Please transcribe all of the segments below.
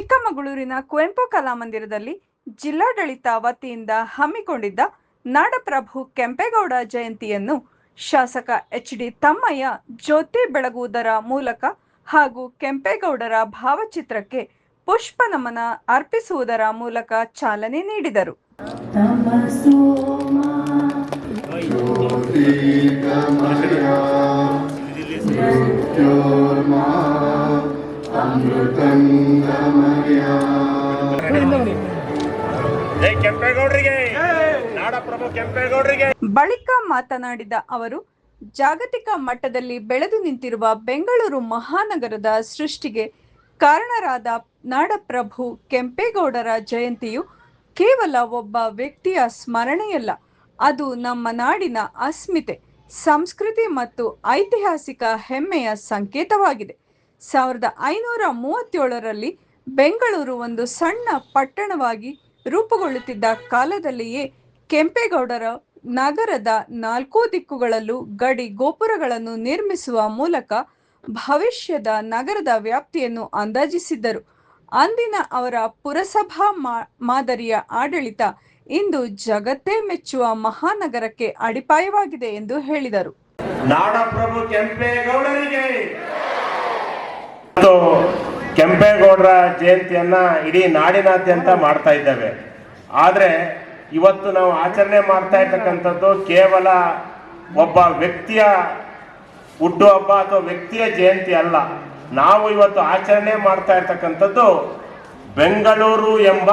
ಚಿಕ್ಕಮಗಳೂರಿನ ಕುವೆಂಪು ಕಲಾಮಂದಿರದಲ್ಲಿ ಜಿಲ್ಲಾಡಳಿತ ವತಿಯಿಂದ ಹಮ್ಮಿಕೊಂಡಿದ್ದ ನಾಡಪ್ರಭು ಕೆಂಪೇಗೌಡ ಜಯಂತಿಯನ್ನು ಶಾಸಕ ಎಚ್.ಡಿ. ತಮ್ಮಯ್ಯ ಜ್ಯೋತಿ ಬೆಳಗುವುದರ ಮೂಲಕ ಹಾಗೂ ಕೆಂಪೇಗೌಡರ ಭಾವಚಿತ್ರಕ್ಕೆ ಪುಷ್ಪ ನಮನ ಅರ್ಪಿಸುವುದರ ಮೂಲಕ ಚಾಲನೆ ನೀಡಿದರು. ಬಳಿಕ ಮಾತನಾಡಿದ ಅವರು, ಜಾಗತಿಕ ಮಟ್ಟದಲ್ಲಿ ಬೆಳೆದು ನಿಂತಿರುವ ಬೆಂಗಳೂರು ಮಹಾನಗರದ ಸೃಷ್ಟಿಗೆ ಕಾರಣರಾದ ನಾಡಪ್ರಭು ಕೆಂಪೇಗೌಡರ ಜಯಂತಿಯು ಕೇವಲ ಒಬ್ಬ ವ್ಯಕ್ತಿಯ ಸ್ಮರಣೆಯಲ್ಲ, ಅದು ನಮ್ಮ ನಾಡಿನ ಅಸ್ಮಿತೆ, ಸಂಸ್ಕೃತಿ ಮತ್ತು ಐತಿಹಾಸಿಕ ಹೆಮ್ಮೆಯ ಸಂಕೇತವಾಗಿದೆ. 1537ರಲ್ಲಿ ಬೆಂಗಳೂರು ಒಂದು ಸಣ್ಣ ಪಟ್ಟಣವಾಗಿ ರೂಪುಗೊಳ್ಳುತ್ತಿದ್ದ ಕಾಲದಲ್ಲಿಯೇ ಕೆಂಪೇಗೌಡರ ನಗರದ 4 ದಿಕ್ಕುಗಳಲ್ಲೂ ಗಡಿ ಗೋಪುರಗಳನ್ನು ನಿರ್ಮಿಸುವ ಮೂಲಕ ಭವಿಷ್ಯದ ನಗರದ ವ್ಯಾಪ್ತಿಯನ್ನು ಅಂದಾಜಿಸಿದ್ದರು. ಅಂದಿನ ಅವರ ಪುರಸಭಾ ಮಾದರಿಯ ಆಡಳಿತ ಇಂದು ಜಗತ್ತೇ ಮೆಚ್ಚುವ ಮಹಾನಗರಕ್ಕೆ ಅಡಿಪಾಯವಾಗಿದೆ ಎಂದು ಹೇಳಿದರು. ನಾಡಪ್ರಭು ಕೆಂಪೇಗೌಡರಿಗೆ ಕೆಂಪೇಗೌಡರ ಜಯಂತಿಯನ್ನ ಇಡೀ ನಾಡಿನಾದ್ಯಂತ ಮಾಡ್ತಾ ಇದ್ದೇವೆ. ಆದರೆ ಇವತ್ತು ನಾವು ಆಚರಣೆ ಮಾಡ್ತಾ ಇರ್ತಕ್ಕಂಥದ್ದು ಕೇವಲ ಒಬ್ಬ ವ್ಯಕ್ತಿಯ ಹುಟ್ಟುಹಬ್ಬ ಅಥವಾ ವ್ಯಕ್ತಿಯ ಜಯಂತಿ ಅಲ್ಲ. ನಾವು ಇವತ್ತು ಆಚರಣೆ ಮಾಡ್ತಾ ಇರ್ತಕ್ಕಂಥದ್ದು ಬೆಂಗಳೂರು ಎಂಬ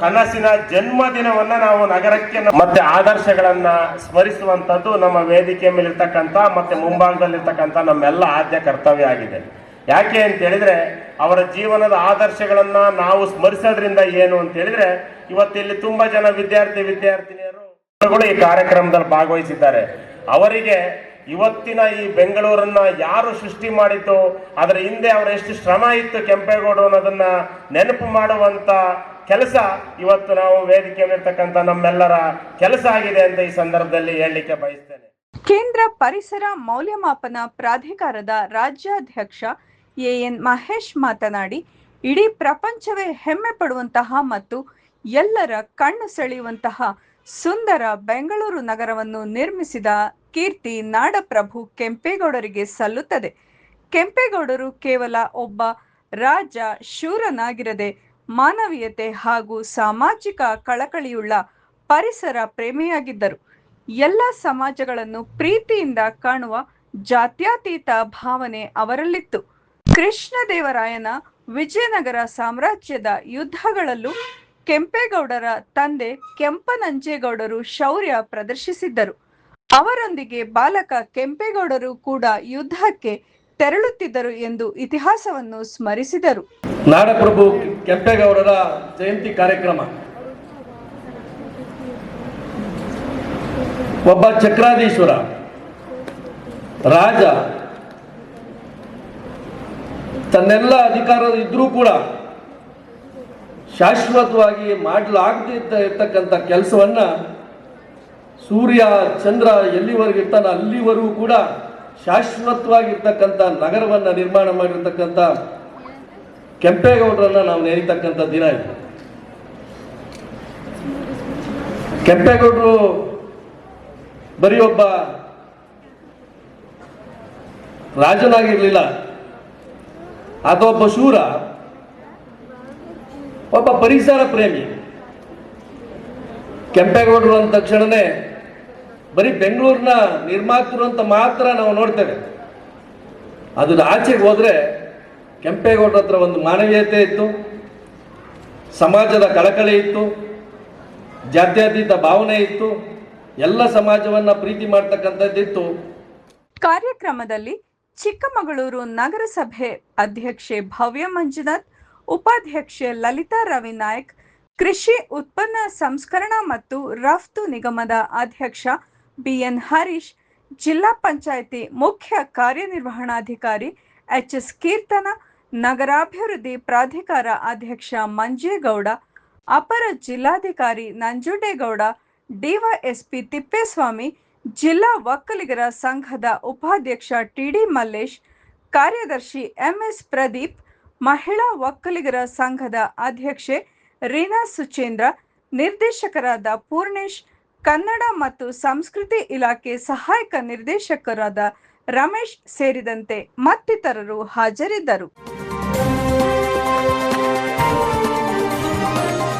ಕನಸಿನ ಜನ್ಮದಿನವನ್ನ ನಾವು ನಗರಕ್ಕೆ ಮತ್ತೆ ಆದರ್ಶಗಳನ್ನ ಸ್ಮರಿಸುವಂಥದ್ದು ನಮ್ಮ ವೇದಿಕೆ ಮೇಲಿರ್ತಕ್ಕಂಥ ಮತ್ತೆ ಮುಂಭಾಗದಲ್ಲಿರ್ತಕ್ಕಂಥ ನಮ್ಮೆಲ್ಲ ಆದ್ಯ ಕರ್ತವ್ಯ ಆಗಿದೆ. ಯಾಕೆ ಅಂತ ಹೇಳಿದ್ರೆ ಅವರ ಜೀವನದ ಆದರ್ಶಗಳನ್ನ ನಾವು ಸ್ಮರಿಸೋದ್ರಿಂದ ಏನು ಅಂತ ಹೇಳಿದ್ರೆ ಇವತ್ತಿಲ್ಲಿ ತುಂಬಾ ಜನ ವಿದ್ಯಾರ್ಥಿನಿಯರು ಈ ಕಾರ್ಯಕ್ರಮದಲ್ಲಿ ಭಾಗವಹಿಸಿದ್ದಾರೆ. ಅವರಿಗೆ ಇವತ್ತಿನ ಈ ಬೆಂಗಳೂರನ್ನ ಯಾರು ಸೃಷ್ಟಿ ಮಾಡಿದ್ದು, ಅದರ ಹಿಂದೆ ಅವರ ಎಷ್ಟು ಶ್ರಮ ಇತ್ತು ಕೆಂಪೇಗೌಡ ಅನ್ನೋದನ್ನ ನೆನಪು ಮಾಡುವಂತ ಕೆಲಸ ಇವತ್ತು ನಾವು ವೇದಿಕೆಯಲ್ಲಿರ್ತಕ್ಕಂಥ ನಮ್ಮೆಲ್ಲರ ಕೆಲಸ ಆಗಿದೆ ಅಂತ ಈ ಸಂದರ್ಭದಲ್ಲಿ ಹೇಳಲಿಕ್ಕೆ ಬಯಸ್ತೇನೆ. ಕೇಂದ್ರ ಪರಿಸರ ಮೌಲ್ಯಮಾಪನ ಪ್ರಾಧಿಕಾರದ ರಾಜ್ಯಾಧ್ಯಕ್ಷ ಎನ್ ಮಹೇಶ್ ಮಾತನಾಡಿ, ಇಡೀ ಪ್ರಪಂಚವೇ ಹೆಮ್ಮೆ ಪಡುವಂತಹ ಮತ್ತು ಎಲ್ಲರ ಕಣ್ಣು ಸೆಳೆಯುವಂತಹ ಸುಂದರ ಬೆಂಗಳೂರು ನಗರವನ್ನು ನಿರ್ಮಿಸಿದ ಕೀರ್ತಿ ನಾಡಪ್ರಭು ಕೆಂಪೇಗೌಡರಿಗೆ ಸಲ್ಲುತ್ತದೆ. ಕೆಂಪೇಗೌಡರು ಕೇವಲ ಒಬ್ಬ ರಾಜ ಶೂರನಾಗಿರದೆ ಮಾನವೀಯತೆ ಹಾಗೂ ಸಾಮಾಜಿಕ ಕಳಕಳಿಯುಳ್ಳ ಪರಿಸರ ಪ್ರೇಮಿಯಾಗಿದ್ದರು. ಎಲ್ಲ ಸಮಾಜಗಳನ್ನು ಪ್ರೀತಿಯಿಂದ ಕಾಣುವ ಜಾತ್ಯತೀತ ಭಾವನೆ ಅವರಲ್ಲಿತ್ತು. ಕೃಷ್ಣದೇವರಾಯನ ವಿಜಯನಗರ ಸಾಮ್ರಾಜ್ಯದ ಯುದ್ಧಗಳಲ್ಲೂ ಕೆಂಪೇಗೌಡರ ತಂದೆ ಕೆಂಪನಂಜೇಗೌಡರು ಶೌರ್ಯ ಪ್ರದರ್ಶಿಸಿದ್ದರು. ಅವರೊಂದಿಗೆ ಬಾಲಕ ಕೆಂಪೇಗೌಡರು ಕೂಡ ಯುದ್ಧಕ್ಕೆ ತೆರಳುತ್ತಿದ್ದರು ಎಂದು ಇತಿಹಾಸವನ್ನು ಸ್ಮರಿಸಿದರು. ನಾಡಪ್ರಭು ಕೆಂಪೇಗೌಡರ ಜಯಂತಿ ಕಾರ್ಯಕ್ರಮ ಒಬ್ಬ ಚಕ್ರಾಧೀಶ್ವರ ರಾಜ ತನ್ನೆಲ್ಲ ಅಧಿಕಾರ ಇದ್ರೂ ಕೂಡ ಶಾಶ್ವತವಾಗಿ ಮಾಡಲಾಗದಿರ್ತಕ್ಕಂಥ ಕೆಲಸವನ್ನ ಸೂರ್ಯ ಚಂದ್ರ ಎಲ್ಲಿವರೆಗೂ ಇರ್ತಾನೆ ಅಲ್ಲಿವರೆಗೂ ಕೂಡ ಶಾಶ್ವತವಾಗಿರ್ತಕ್ಕಂಥ ನಗರವನ್ನ ನಿರ್ಮಾಣ ಮಾಡಿರ್ತಕ್ಕಂಥ ಕೆಂಪೇಗೌಡರನ್ನ ನಾವು ನೆನೀತಕ್ಕಂಥ ದಿನ ಇದು. ಕೆಂಪೇಗೌಡರು ಬರೀ ಒಬ್ಬ ರಾಜನಾಗಿರ್ಲಿಲ್ಲ, ಅದೊಬ್ಬ ಶೂರ, ಒಬ್ಬ ಪರಿಸರ ಪ್ರೇಮಿ. ಕೆಂಪೇಗೌಡರು ಅಂದ ತಕ್ಷಣನೇ ಬರೀ ಬೆಂಗಳೂರಿನ ನಿರ್ಮಾತೃ ಅಂತ ಮಾತ್ರ ನಾವು ನೋಡ್ತೇವೆ. ಅದನ್ನ ಆಚೆಗೆ ಹೋದ್ರೆ ಕೆಂಪೇಗೌಡರ ಹತ್ರ ಒಂದು ಮಾನವೀಯತೆ ಇತ್ತು, ಸಮಾಜದ ಕಳಕಳಿ ಇತ್ತು, ಜಾತ್ಯತೀತ ಭಾವನೆ ಇತ್ತು, ಎಲ್ಲ ಸಮಾಜವನ್ನ ಪ್ರೀತಿ ಮಾಡ್ತಕ್ಕಂಥದ್ದಿತ್ತು. ಕಾರ್ಯಕ್ರಮದಲ್ಲಿ ಚಿಕ್ಕಮಗಳೂರು ನಗರಸಭೆ ಅಧ್ಯಕ್ಷೆ ಭವ್ಯ ಮಂಜುನಾಥ್, ಉಪಾಧ್ಯಕ್ಷೆ ಲಲಿತಾ ರವಿನಾಯಕ್, ಕೃಷಿ ಉತ್ಪನ್ನ ಸಂಸ್ಕರಣಾ ಮತ್ತು ರಫ್ತು ನಿಗಮದ ಅಧ್ಯಕ್ಷ ಬಿಎನ್ ಹರೀಶ್, ಜಿಲ್ಲಾ ಪಂಚಾಯಿತಿ ಮುಖ್ಯ ಕಾರ್ಯನಿರ್ವಹಣಾಧಿಕಾರಿ ಎಚ್.ಎಸ್. ಕೀರ್ತನ, ನಗರಾಭಿವೃದ್ಧಿ ಪ್ರಾಧಿಕಾರ ಅಧ್ಯಕ್ಷ ಮಂಜೇಗೌಡ, ಅಪರ ಜಿಲ್ಲಾಧಿಕಾರಿ ನಂಜುಂಡೇಗೌಡ, ಡಿವೈಎಸ್ಪಿ ತಿಪ್ಪೇಸ್ವಾಮಿ, ಜಿಲ್ಲಾ ಒಕ್ಕಲಿಗರ ಸಂಘದ ಉಪಾಧ್ಯಕ್ಷ ಟಿಡಿ ಮಲ್ಲೇಶ್, ಕಾರ್ಯದರ್ಶಿ ಎಂಎಸ್ ಪ್ರದೀಪ್, ಮಹಿಳಾ ಒಕ್ಕಲಿಗರ ಸಂಘದ ಅಧ್ಯಕ್ಷೆ ರೀನಾ ಸುಚೇಂದ್ರ, ನಿರ್ದೇಶಕರಾದ ಪೂರ್ಣೇಶ್, ಕನ್ನಡ ಮತ್ತು ಸಂಸ್ಕೃತಿ ಇಲಾಖೆ ಸಹಾಯಕ ನಿರ್ದೇಶಕರಾದ ರಮೇಶ್ ಸೇರಿದಂತೆ ಮತ್ತಿತರರು ಹಾಜರಿದ್ದರು.